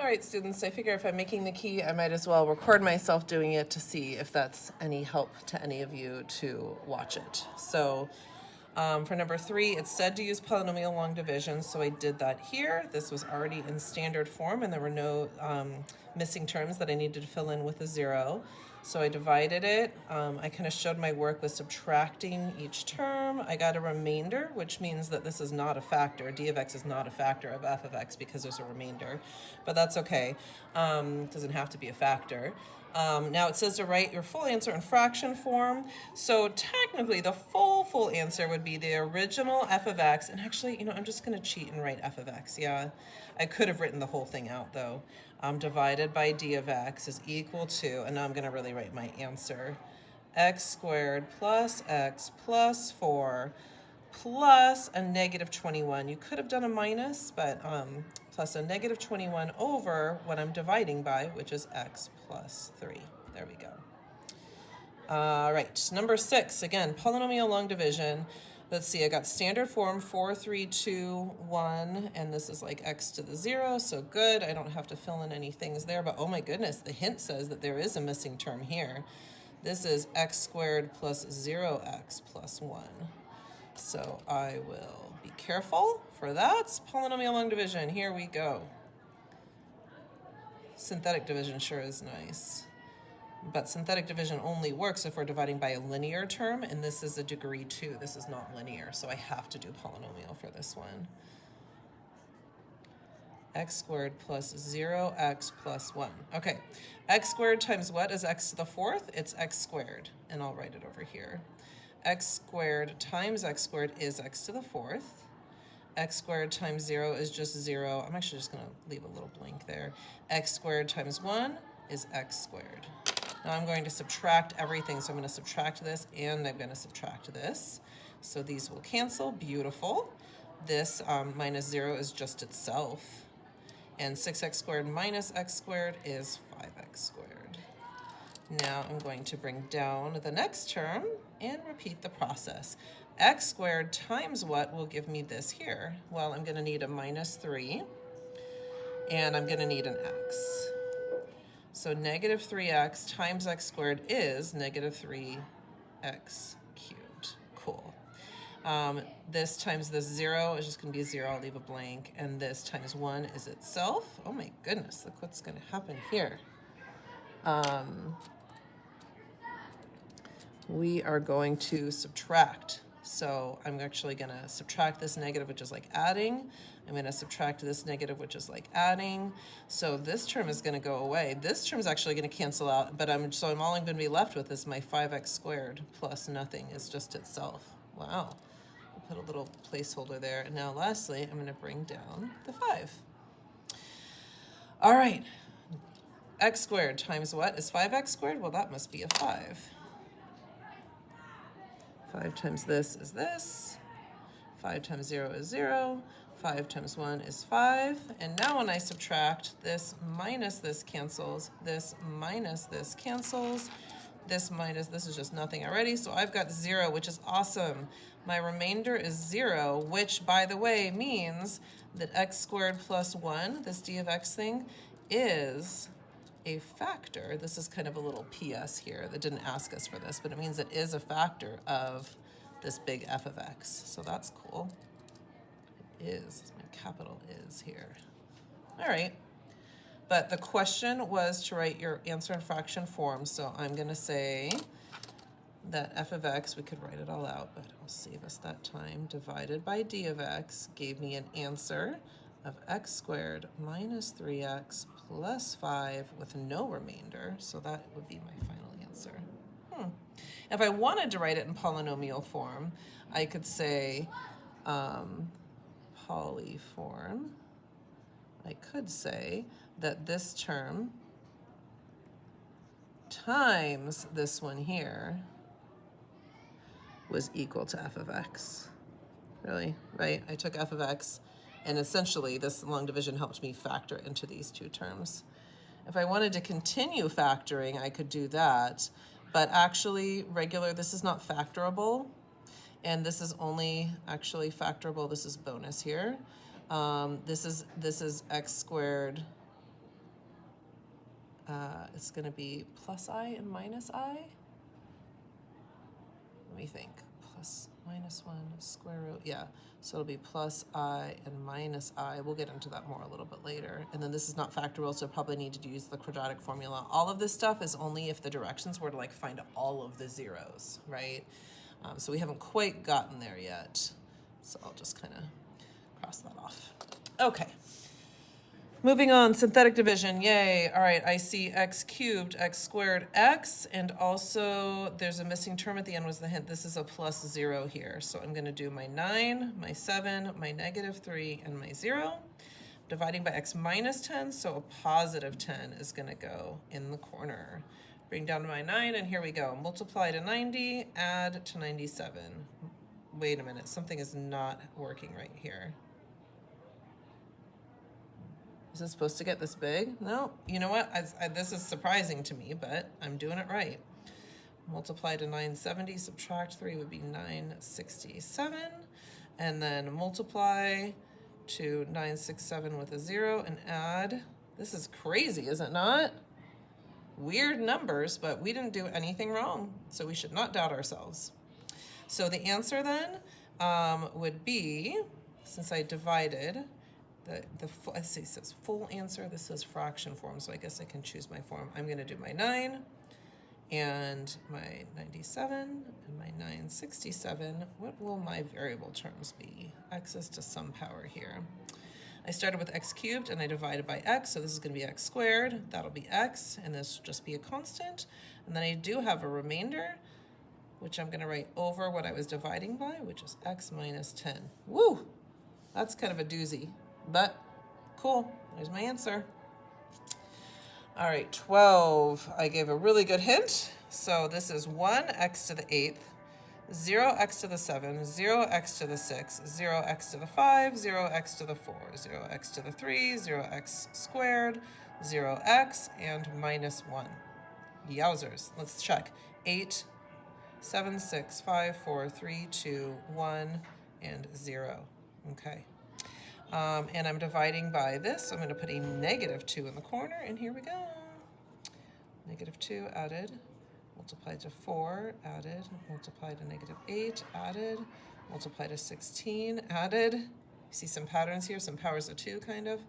All right, students, I figure if I'm making the key, I might as well record myself doing it to see if that's any help to any of you to watch it. So for number 3, it said to use polynomial long division, so I did that here. This was already in standard form, and there were no missing terms that I needed to fill in with a 0. So I divided it. I kind of showed my work with subtracting each term. I got a remainder, which means that this is not a factor. D of x is not a factor of f of x because there's a remainder, but that's okay. It doesn't have to be a factor. Now it says to write your full answer in fraction form. So technically the full answer would be the original f of x. And actually, I'm just going to cheat and write f of x. Yeah, I could have written the whole thing out though. Divided by d of x is equal to, and now I'm going to really write my answer, x squared plus x plus 4 plus a negative 21. You could have done a minus, but plus a negative 21 over what I'm dividing by, which is x plus 3. There we go. All right, number 6, again, polynomial long division. Let's see, I got standard form 4, 3, 2, 1, and this is like x to the 0, so good. I don't have to fill in any things there, but oh my goodness, the hint says that there is a missing term here. This is x squared plus 0x plus 1. So I will be careful for that. Polynomial long division, here we go. Synthetic division sure is nice. But synthetic division only works if we're dividing by a linear term, and this is a degree 2. This is not linear, so I have to do polynomial for this one. X squared plus 0x plus 1. Okay, x squared times what is x to the 4th? It's x squared, and I'll write it over here. X squared times x squared is x to the 4th. X squared times 0 is just 0. I'm actually just going to leave a little blank there. X squared times 1 is x squared. Now I'm going to subtract everything. So I'm going to subtract this and I'm going to subtract this. So these will cancel. Beautiful. This minus 0 is just itself. And 6x squared minus x squared is 5x squared. Now I'm going to bring down the next term and repeat the process. X squared times what will give me this here? Well, I'm going to need a minus 3, and I'm going to need an x. So negative 3x times x squared is negative 3x cubed. Cool. This times this 0 is just going to be a 0. I'll leave a blank. And this times 1 is itself. Oh my goodness, look what's going to happen here. We are going to subtract. So I'm actually going to subtract this negative, which is like adding. I'm going to subtract this negative, which is like adding. So this term is going to go away. This term is actually going to cancel out, but I'm all I'm going to be left with is my 5x squared plus nothing is just itself. Wow. I'll put a little placeholder there. And now lastly, I'm going to bring down the 5. All right. X squared times what is 5x squared? Well, that must be a 5. 5 times this is this. 5 times 0 is 0. 5 times 1 is 5. And now when I subtract, this minus this cancels. This minus this cancels. This minus this is just nothing already. So I've got 0, which is awesome. My remainder is 0, which, by the way, means that x squared plus 1, this d of x thing, is a factor. This is kind of a little PS here that didn't ask us for this, but it means it is a factor of this big f of x. So that's cool. It is. My capital is here. All right. But the question was to write your answer in fraction form. So I'm going to say that f of x, we could write it all out, but it'll save us that time, divided by d of x gave me an answer of x squared minus 3x plus 5 with no remainder. So that would be my final answer. If I wanted to write it in polynomial form, I could say poly form. I could say that this term times this one here was equal to f of x. Really, right? I took f of x, and essentially this long division helped me factor into these two terms. If I wanted to continue factoring, I could do that, but actually this is not factorable, and this is only actually factorable. This is bonus here. This is x squared It's going to be plus I and minus I. Let me think. Plus minus 1 square root. Yeah, so it'll be plus I and minus I. We'll get into that more a little bit later. And then this is not factorable, so probably need to use the quadratic formula. All of this stuff is only if the directions were to like find all of the zeros, right? So we haven't quite gotten there yet. So I'll just kind of cross that off. Okay. Moving on, synthetic division, yay. All right, I see x cubed, x squared, x, and also there's a missing term at the end was the hint. This is a plus 0 here. So I'm gonna do my 9, my 7, my -3, and my 0. Dividing by x minus 10, so a positive 10 is gonna go in the corner. Bring down to my 9, and here we go. Multiply to 90, add to 97. Wait a minute, something is not working right here. Is it supposed to get this big? No. You know what? This is surprising to me, but I'm doing it right. Multiply to 970, subtract 3 would be 967. And then multiply to 967 with a 0 and add. This is crazy, is it not? Weird numbers, but we didn't do anything wrong, so we should not doubt ourselves. So the answer then would be, since I divided, let's see, it says full answer, this is fraction form, so I guess I can choose my form. I'm gonna do my 9 and my 97 and my 967. What will my variable terms be? X is to some power here. I started with x cubed and I divided by x, so this is gonna be x squared, that'll be x, and this will just be a constant. And then I do have a remainder, which I'm gonna write over what I was dividing by, which is x minus 10. Woo, that's kind of a doozy. But cool, there's my answer. All right, 12. I gave a really good hint. So this is 1x to the 8th, 0x to the 7, 0x to the 6, 0x to the 5, 0x to the 4, 0x to the 3, 0x squared, 0x, and minus 1. Yowzers. Let's check. 8, 7, 6, 5, 4, 3, 2, 1, and 0. Okay. And I'm dividing by this. So I'm going to put a -2 in the corner, and here we go. -2 added, multiplied to 4, added, multiplied to -8, added, multiplied to 16, added. You see some patterns here, some powers of 2 kind of.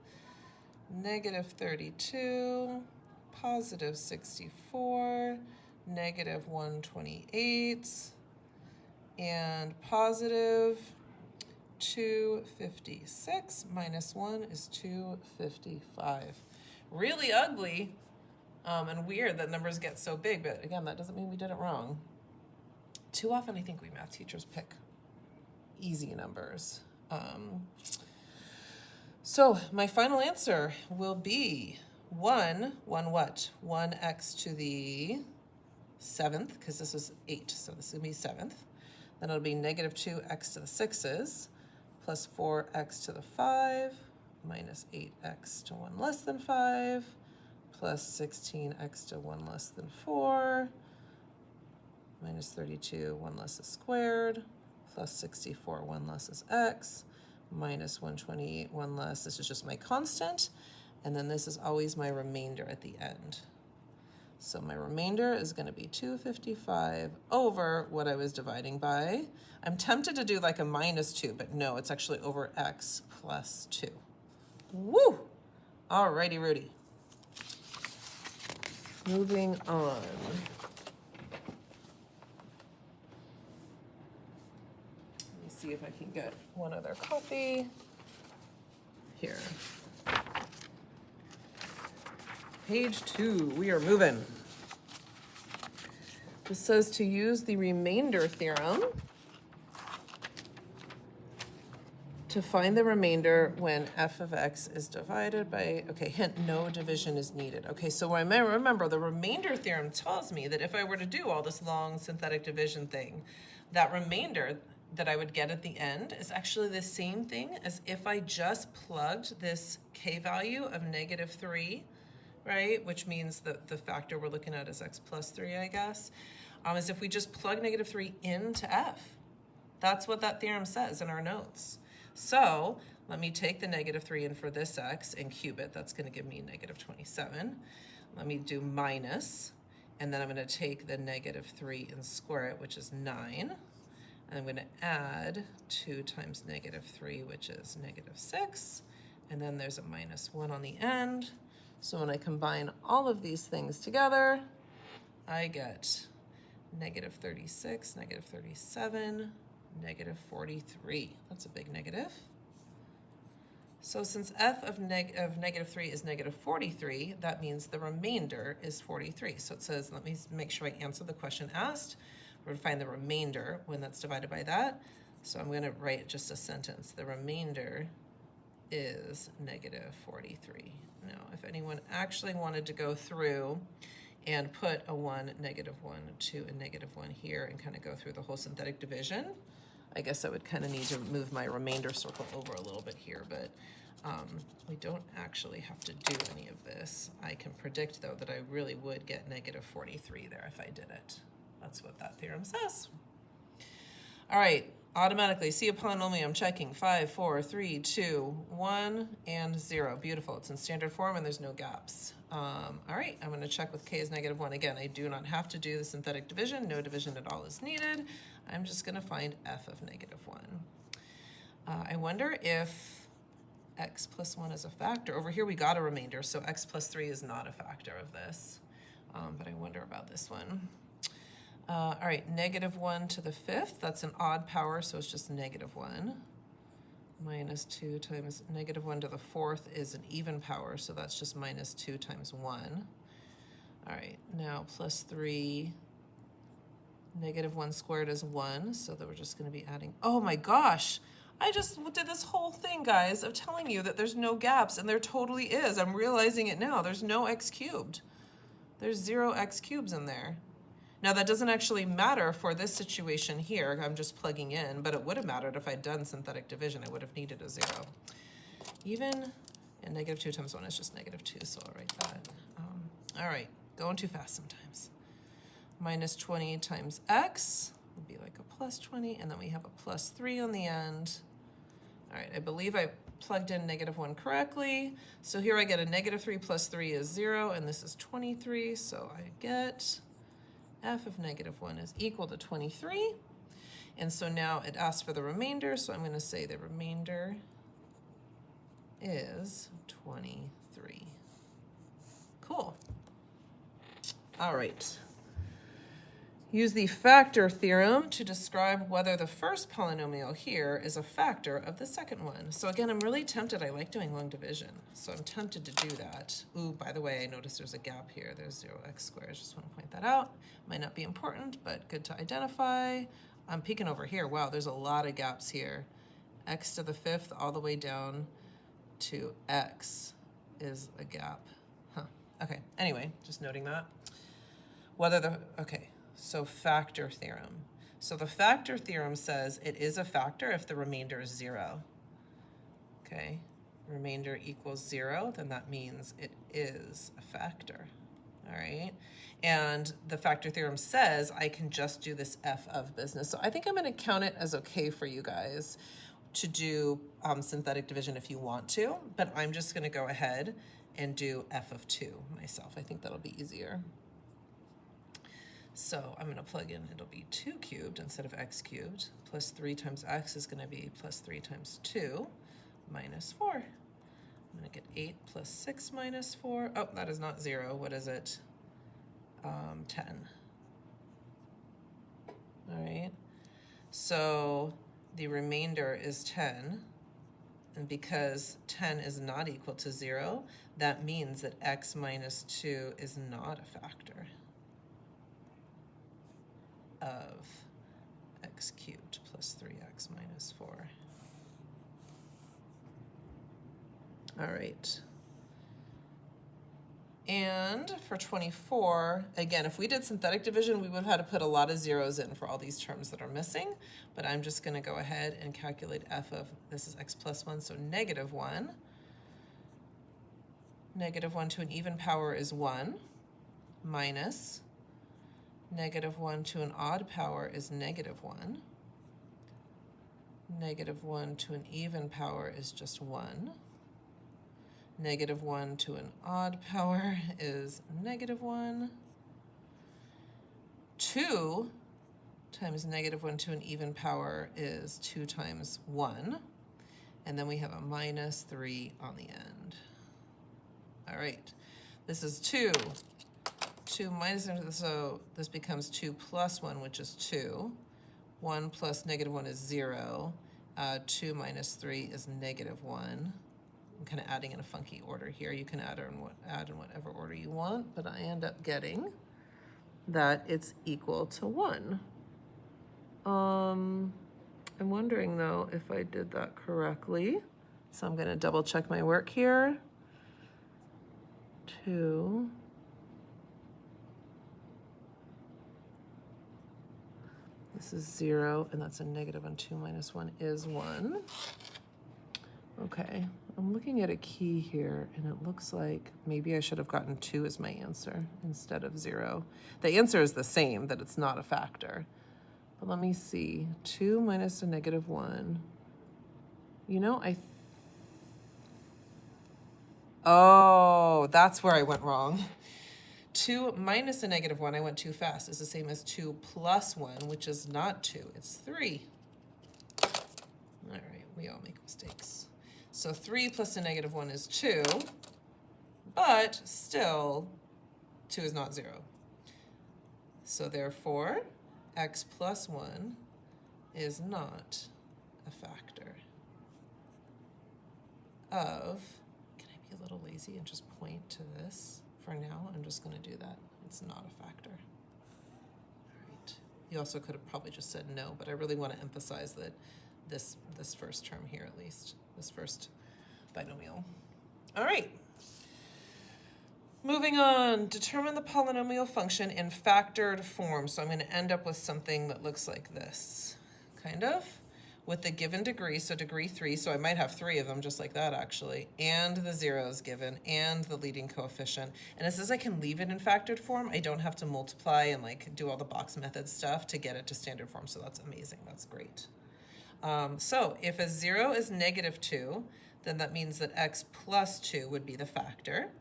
-32, positive 64, -128, and positive 256 minus 1 is 255. Really ugly and weird that numbers get so big, but again, that doesn't mean we did it wrong. Too often I think we math teachers pick easy numbers. So my final answer will be 1 what? 1x to the 7th, because this is 8, so this is going to be 7th. Then it'll be -2x to the 6's, plus 4x to the 5, minus 8x to 1 less than 5, plus 16x to 1 less than 4, minus 32, 1 less is squared, plus 64, 1 less is x, minus 128, 1 less, this is just my constant, and then this is always my remainder at the end. So my remainder is going to be 255 over what I was dividing by. I'm tempted to do like a -2, but no, it's actually over x plus 2. Woo! Alrighty, Rudy. Moving on. Let me see if I can get one other copy. Here. Page 2, we are moving. This says to use the remainder theorem to find the remainder when f of x is divided by, okay, hint, no division is needed. Okay, so I may remember the remainder theorem tells me that if I were to do all this long synthetic division thing, that remainder that I would get at the end is actually the same thing as if I just plugged this k value of -3, right? Which means that the factor we're looking at is x plus 3, I guess, is if we just plug -3 into f. That's what that theorem says in our notes. So let me take the -3 in for this x and cube it. That's going to give me -27. Let me do minus, and then I'm going to take the negative 3 and square it, which is 9. And I'm going to add 2 times negative 3, which is negative 6. And then there's a minus 1 on the end. So when I combine all of these things together, I get negative 36, negative 37, negative 43. That's a big negative. So since f of negative 3 is negative 43, that means the remainder is 43. So it says, let me make sure I answer the question asked. We're going to find the remainder when that's divided by that. So I'm going to write just a sentence. The remainder is negative 43. Now, if anyone actually wanted to go through and put a 1, negative 1, 2, and negative 1 here and kind of go through the whole synthetic division, I guess I would kind of need to move my remainder circle over a little bit here, but we don't actually have to do any of this. I can predict, though, that I really would get negative 43 there if I did it. That's what that theorem says. All right, automatically see a polynomial. I'm checking 5, 4, 3, 2, 1, and 0. Beautiful. It's in standard form and there's no gaps. All right, I'm going to check with k is negative 1. Again, I do not have to do the synthetic division. No division at all is needed. I'm just going to find f of negative 1. I wonder if x plus 1 is a factor. Over here we got a remainder, so x plus 3 is not a factor of this. But I wonder about this one. All right, negative 1 to the 5th, that's an odd power, so it's just negative 1. Minus 2 times negative 1 to the 4th is an even power, so that's just minus 2 times 1. All right, now plus 3, negative 1 squared is 1, so that we're just going to be adding, oh my gosh, I just did this whole thing, guys, of telling you that there's no gaps, and there totally is. I'm realizing it now. There's no x cubed. There's 0 x cubes in there. Now, that doesn't actually matter for this situation here. I'm just plugging in, but it would have mattered if I'd done synthetic division. I would have needed a 0. Even, and negative 2 times 1 is just negative 2, so I'll write that. All right, going too fast sometimes. Minus 20 times x would be like a plus 20, and then we have a plus 3 on the end. All right, I believe I plugged in negative 1 correctly. So here I get a negative 3 plus 3 is 0, and this is 23, so I get f of negative 1 is equal to 23. And so now it asks for the remainder, so I'm going to say the remainder is 23. Cool. All right. Use the factor theorem to describe whether the first polynomial here is a factor of the second one. So again, I'm really tempted. I like doing long division, so I'm tempted to do that. Ooh, by the way, I noticed there's a gap here. There's 0x squared. I just want to point that out. Might not be important, but good to identify. I'm peeking over here. Wow, there's a lot of gaps here. X to the 5th all the way down to x is a gap. Huh. Okay, anyway, just noting that. So factor theorem. So the factor theorem says it is a factor if the remainder is 0. Okay, remainder equals 0, then that means it is a factor. All right, and the factor theorem says I can just do this f of business. So I think I'm going to count it as okay for you guys to do synthetic division if you want to, but I'm just going to go ahead and do f of 2 myself. I think that'll be easier. So I'm going to plug in, it'll be 2 cubed instead of x cubed, plus 3 times x is going to be plus 3 times 2 minus 4. I'm going to get 8 plus 6 minus 4. Oh, that is not 0. What is it? 10. All right. So the remainder is 10. And because 10 is not equal to 0, that means that x minus 2 is not a factor of x cubed plus 3x minus 4. All right. And for 24, again, if we did synthetic division, we would have had to put a lot of zeros in for all these terms that are missing, but I'm just going to go ahead and calculate f of, this is x plus 1, so negative 1. Negative 1 to an even power is 1, minus negative 1 to an odd power is negative 1. Negative 1 to an even power is just 1. -1 to an odd power is -1. 2 times -1 to an even power is 2 times 1. And then we have a -3 on the end. All right, this is 2. 2 minus, so this becomes 2 plus 1, which is 2. 1 plus -1 is 0. 2 minus 3 is -1. I'm kind of adding in a funky order here. You can add in whatever order you want, but I end up getting that it's equal to 1. I'm wondering though if I did that correctly. So I'm going to double check my work here. 2. This is 0, and that's a -1. 2 minus 1 is 1. Okay, I'm looking at a key here, and it looks like maybe I should have gotten 2 as my answer instead of 0. The answer is the same, that it's not a factor. But let me see. 2 minus a -1. You know, oh, that's where I went wrong. 2 minus a -1, I went too fast, is the same as 2 plus 1, which is not 2, it's 3. All right, we all make mistakes. So 3 plus a -1 is 2, but still 2 is not 0. So therefore, x plus 1 is not a factor of, can I be a little lazy and just point to this? For now, I'm just going to do that. It's not a factor. All right. You also could have probably just said no, but I really want to emphasize that this first term here, at least, this first binomial. All right. Moving on, determine the polynomial function in factored form. So I'm going to end up with something that looks like this, kind of, with the given degree, so degree 3, so I might have 3 of them just like that actually, and the zeros given, and the leading coefficient. And it says I can leave it in factored form. I don't have to multiply and like do all the box method stuff to get it to standard form, so that's amazing, that's great. So if a 0 is -2, then that means that x plus 2 would be the factor.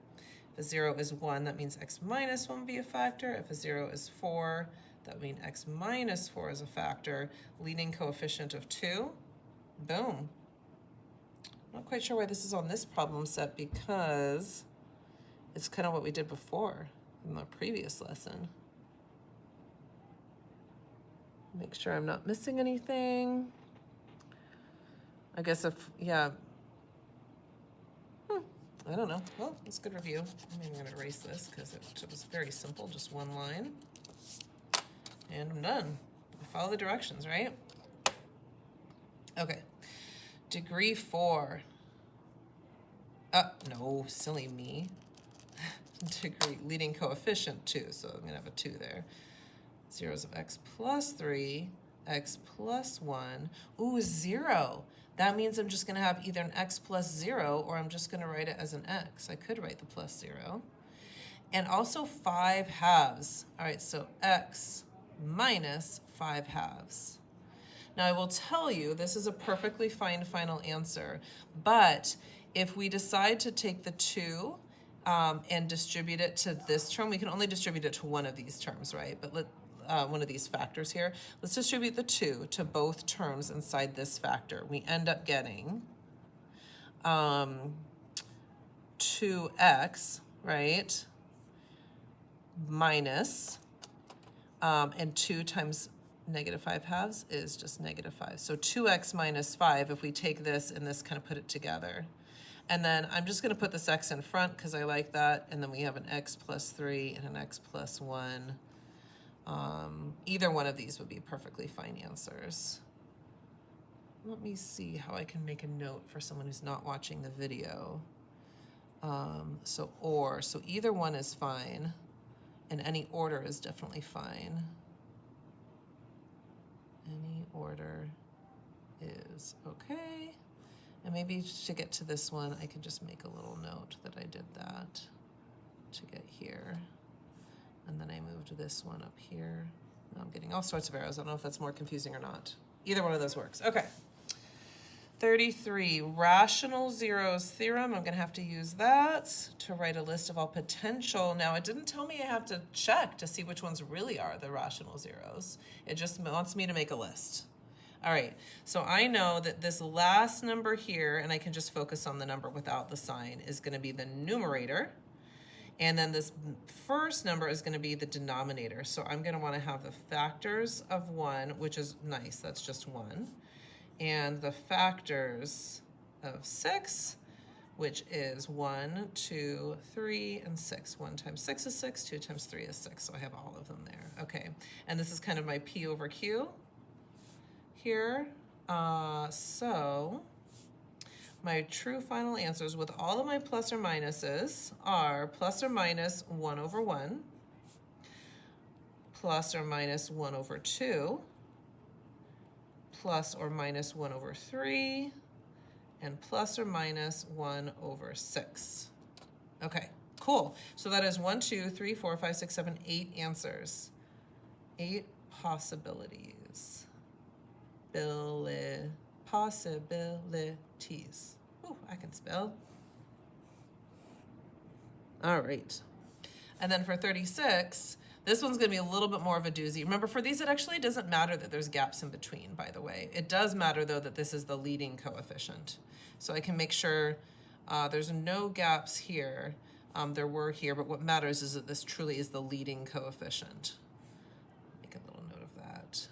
If a 0 is 1, that means x minus 1 would be a factor. If a 0 is 4, that would mean x minus 4 is a factor. Leading coefficient of 2, boom. I'm not quite sure why this is on this problem set because it's kind of what we did before in the previous lesson. Make sure I'm not missing anything. I guess if, yeah. I don't know. Well, it's a good review. I'm even going to erase this because it was very simple, just one line. And I'm done. I follow the directions, right? Okay. Degree 4. No, silly me. Degree, leading coefficient 2, so I'm going to have a 2 there. Zeros of x plus 3, x plus 1. Ooh, 0. That means I'm just going to have either an x plus 0 or I'm just going to write it as an x. I could write the plus 0. And also 5 halves. All right, so x minus 5 halves. Now I will tell you this is a perfectly fine final answer, but if we decide to take the 2 and distribute it to this term, we can only distribute it to one of these terms, right? But one of these factors here. Let's distribute the 2 to both terms inside this factor. We end up getting 2x, right, minus, and 2 times -5 halves is just -5. So 2x minus 5, if we take this and this, kind of put it together. And then I'm just going to put this x in front because I like that. And then we have an x plus 3 and an x plus 1. Either one of these would be perfectly fine answers. Let me see how I can make a note for someone who's not watching the video. So either one is fine, and any order is definitely fine. Any order is okay. And maybe to get to this one, I can just make a little note that I did that to get here. And then I moved this one up here. Now I'm getting all sorts of arrows. I don't know if that's more confusing or not. Either one of those works. Okay. 33, rational zeros theorem. I'm going to have to use that to write a list of all potential. Now, it didn't tell me I have to check to see which ones really are the rational zeros. It just wants me to make a list. All right, so I know that this last number here, and I can just focus on the number without the sign, is going to be the numerator. And then this first number is going to be the denominator. So I'm going to want to have the factors of 1, which is nice. That's just 1. And the factors of 6, which is 1, 2, 3, and 6. 1 times 6 is 6, 2 times 3 is 6. So I have all of them there. Okay, and this is kind of my P over Q here. So my true final answers with all of my plus or minuses are plus or minus 1 over 1, plus or minus 1 over 2, plus or minus 1 over 3, and plus or minus 1 over 6. Okay, cool. So that is 1, 2, 3, 4, 5, 6, 7, 8 answers. 8 possibilities. Possibilities. Ooh, I can spell. All right. And then for 36, this one's going to be a little bit more of a doozy. Remember, for these, it actually doesn't matter that there's gaps in between, by the way. It does matter, though, that this is the leading coefficient. So I can make sure there's no gaps here. There were here, but what matters is that this truly is the leading coefficient. Make a little note of that.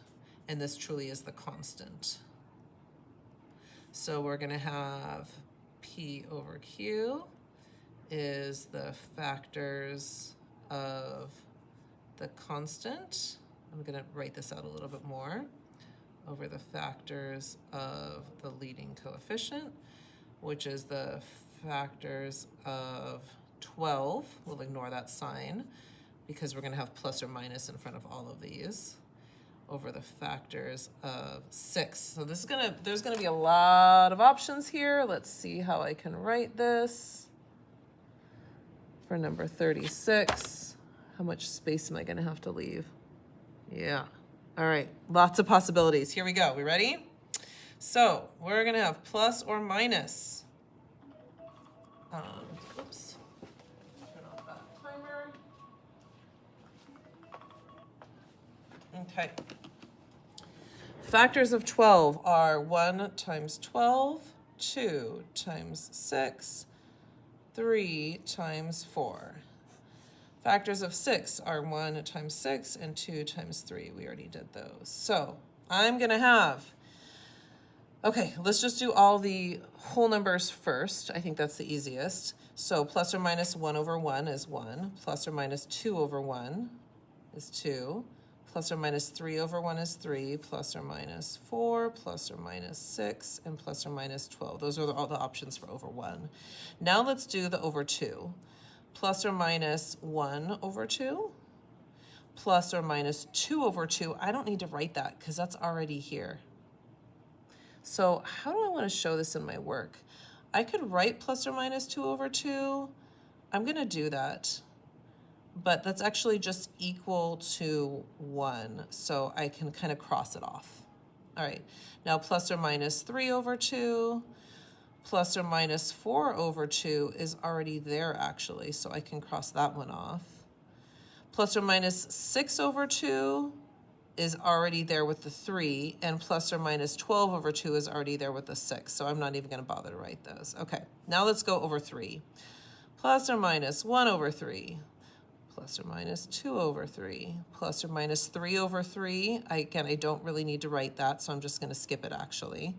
And this truly is the constant. So we're going to have P over Q is the factors of the constant. I'm going to write this out a little bit more. Over the factors of the leading coefficient, which is the factors of 12. We'll ignore that sign because we're going to have plus or minus in front of all of these. Over the factors of 6. So this is there's gonna be a lot of options here. Let's see how I can write this. For number 36, how much space am I gonna have to leave? Yeah, all right, lots of possibilities. Here we go, we ready? So we're gonna have plus or minus. Oops, turn off that timer. Okay. Factors of 12 are 1 times 12, 2 times 6, 3 times 4. Factors of 6 are 1 times 6 and 2 times 3. We already did those. So I'm going to have, okay, let's just do all the whole numbers first. I think that's the easiest. So plus or minus 1 over 1 is 1. Plus or minus 2 over 1 is 2. Plus or minus 3 over 1 is 3, plus or minus 4, plus or minus 6, and plus or minus 12. Those are all the options for over 1. Now let's do the over 2. Plus or minus 1 over 2, plus or minus 2 over 2. I don't need to write that because that's already here. So how do I want to show this in my work? I could write plus or minus 2 over 2. I'm going to do that. But that's actually just equal to 1, so I can kind of cross it off. All right, now plus or minus 3 over 2, plus or minus 4 over 2 is already there actually, so I can cross that one off. Plus or minus 6 over 2 is already there with the 3, and plus or minus 12 over 2 is already there with the 6, so I'm not even going to bother to write those. Okay, now let's go over 3. Plus or minus 1 over 3. Plus or minus 2 over 3, plus or minus 3 over 3. I don't really need to write that, so I'm just going to skip it actually.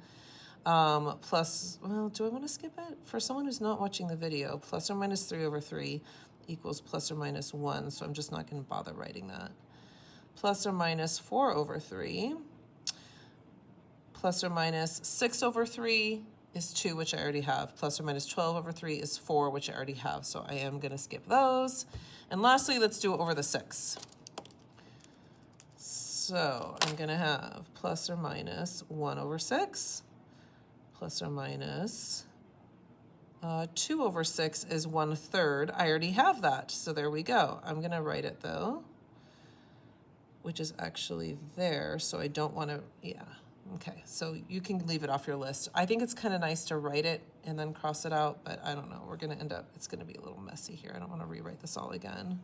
Plus, well, do I want to skip it? For someone who's not watching the video, plus or minus 3 over 3 equals plus or minus 1, so I'm just not going to bother writing that. Plus or minus 4 over 3, plus or minus 6 over 3 is 2, which I already have. Plus or minus 12 over 3 is 4, which I already have, so I am going to skip those. And lastly, let's do it over the 6. So I'm going to have plus or minus 1 over 6, plus or minus 2 over 6 is 1/3. I already have that, so there we go. I'm going to write it, though, which is actually there, so I don't want to, yeah. Okay, so you can leave it off your list. I think it's kind of nice to write it and then cross it out, but I don't know. We're going to end up, it's going to be a little messy here. I don't want to rewrite this all again.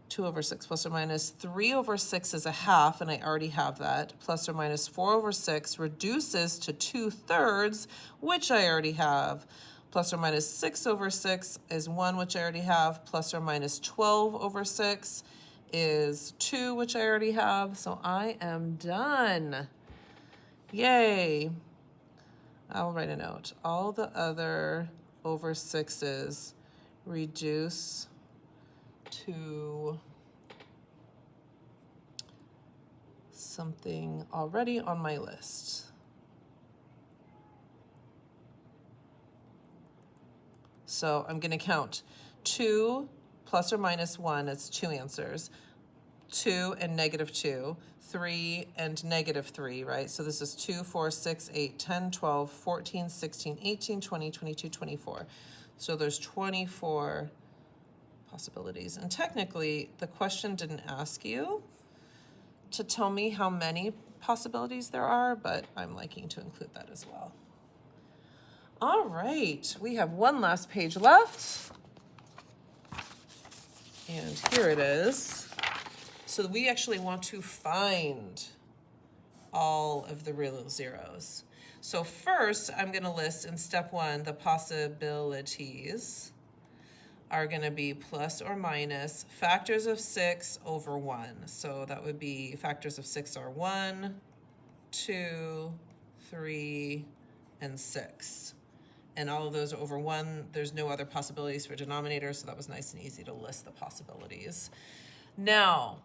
Two over 6 plus or minus 3 over 6 is a half, and I already have that. Plus or minus 4 over 6 reduces to 2/3, which I already have. Plus or minus 6 over 6 is 1, which I already have. Plus or minus 12 over 6 is 2, which I already have. So I am done. Yay. I'll write a note. All the other over 6's reduce to something already on my list. So I'm going to count 2 plus or minus 1, that's 2 answers, 2 and negative 2, 3 and negative 3, right? So this is 2, 4, 6, 8, 10, 12, 14, 16, 18, 20, 22, 24. So there's 24 possibilities. And technically, the question didn't ask you to tell me how many possibilities there are, but I'm liking to include that as well. All right, we have one last page left. And here it is. So we actually want to find all of the real zeros. So first, I'm going to list in step 1, the possibilities are going to be plus or minus factors of 6 over 1. So that would be factors of 6 are 1, 2, 3, and 6. And all of those are over 1. There's no other possibilities for denominator, so that was nice and easy to list the possibilities. Now,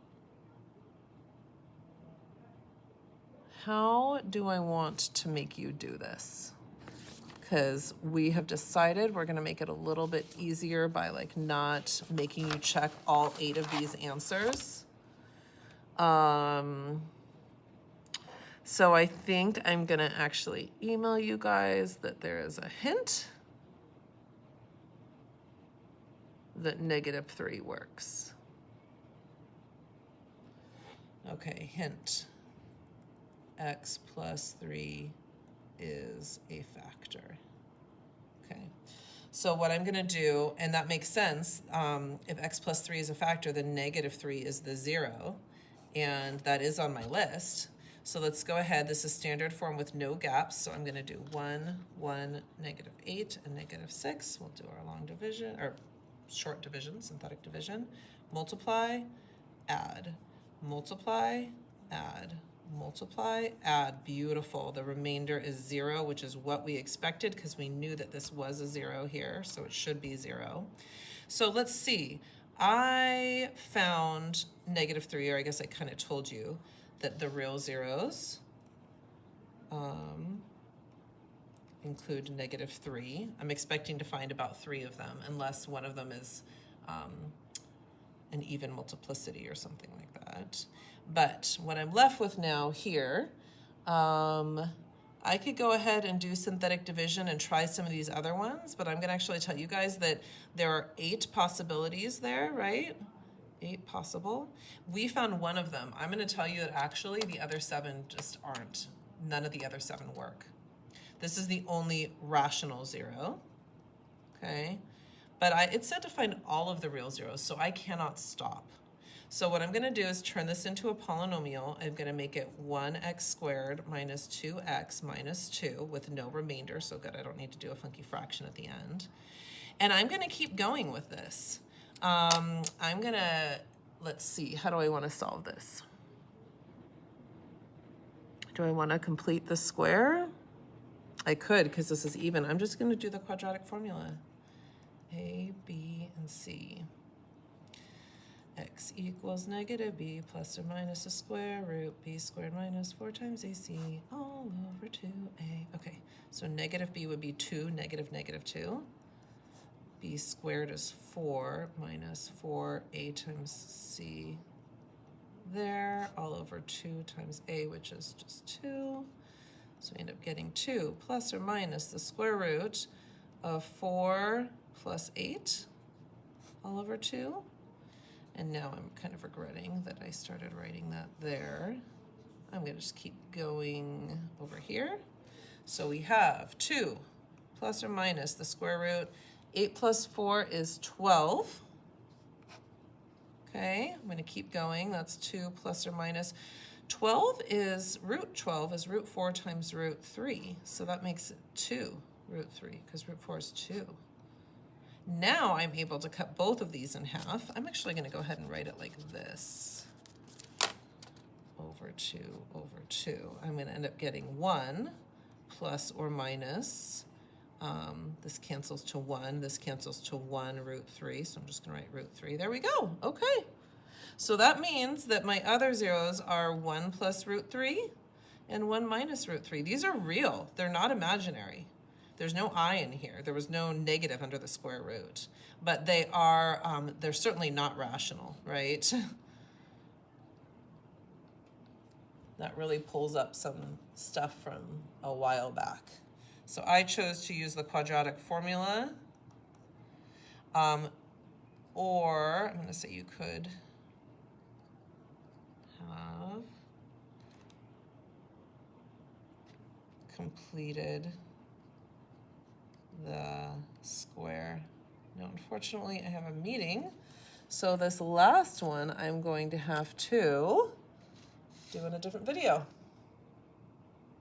how do I want to make you do this? Because we have decided we're going to make it a little bit easier by like not making you check all 8 of these answers. So I think I'm going to actually email you guys that there is a hint that negative 3 works. Okay, hint. X plus 3 is a factor. Okay, so what I'm going to do, and that makes sense, if x plus 3 is a factor, then negative 3 is the 0, and that is on my list. So let's go ahead. This is standard form with no gaps, so I'm going to do 1, 1, negative 8, and negative 6. We'll do our long division, or short division, synthetic division. Multiply, add, multiply, add, multiply, add. Beautiful. The remainder is 0, which is what we expected because we knew that this was a 0 here, so it should be 0. So let's see. I found negative 3, or I guess I kind of told you that the real zeros include negative 3. I'm expecting to find about 3 of them, unless one of them is an even multiplicity or something like that. But what I'm left with now here, I could go ahead and do synthetic division and try some of these other ones, but I'm going to actually tell you guys that there are 8 possibilities there, right? 8 possible. We found one of them. I'm going to tell you that actually the other 7 just aren't. None of the other 7 work. This is the only rational 0, okay? But it said to find all of the real zeros, so I cannot stop. So what I'm going to do is turn this into a polynomial. I'm going to make it 1x squared minus 2x minus 2 with no remainder. So good, I don't need to do a funky fraction at the end. And I'm going to keep going with this. I'm going to, let's see, how do I want to solve this? Do I want to complete the square? I could, because this is even. I'm just going to do the quadratic formula. A, B, and C. X equals negative b plus or minus the square root b squared minus 4 times ac all over 2a. Okay, so negative b would be 2, negative negative 2. B squared is 4 minus 4a times c there, all over 2 times a, which is just 2. So we end up getting 2 plus or minus the square root of 4 plus 8 all over 2. And now I'm kind of regretting that I started writing that there. I'm going to just keep going over here. So we have 2 plus or minus the square root. 8 plus 4 is 12. Okay, I'm going to keep going. That's 2 plus or minus. 12 is root 4 times root 3. So that makes it 2 root 3 because root 4 is 2. Now I'm able to cut both of these in half. I'm actually going to go ahead and write it like this. Over 2 over 2. I'm going to end up getting 1 plus or minus. This cancels to 1. This cancels to 1 root 3. So I'm just going to write root 3. There we go. Okay. So that means that my other zeros are 1 plus root 3 and 1 minus root 3. These are real. They're not imaginary. There's no I in here. There was no negative under the square root. But they are, they're certainly not rational, right? That really pulls up some stuff from a while back. So I chose to use the quadratic formula. Or, I'm going to say you could have completed the square. No, unfortunately, I have a meeting. So this last one I'm going to have to do in a different video.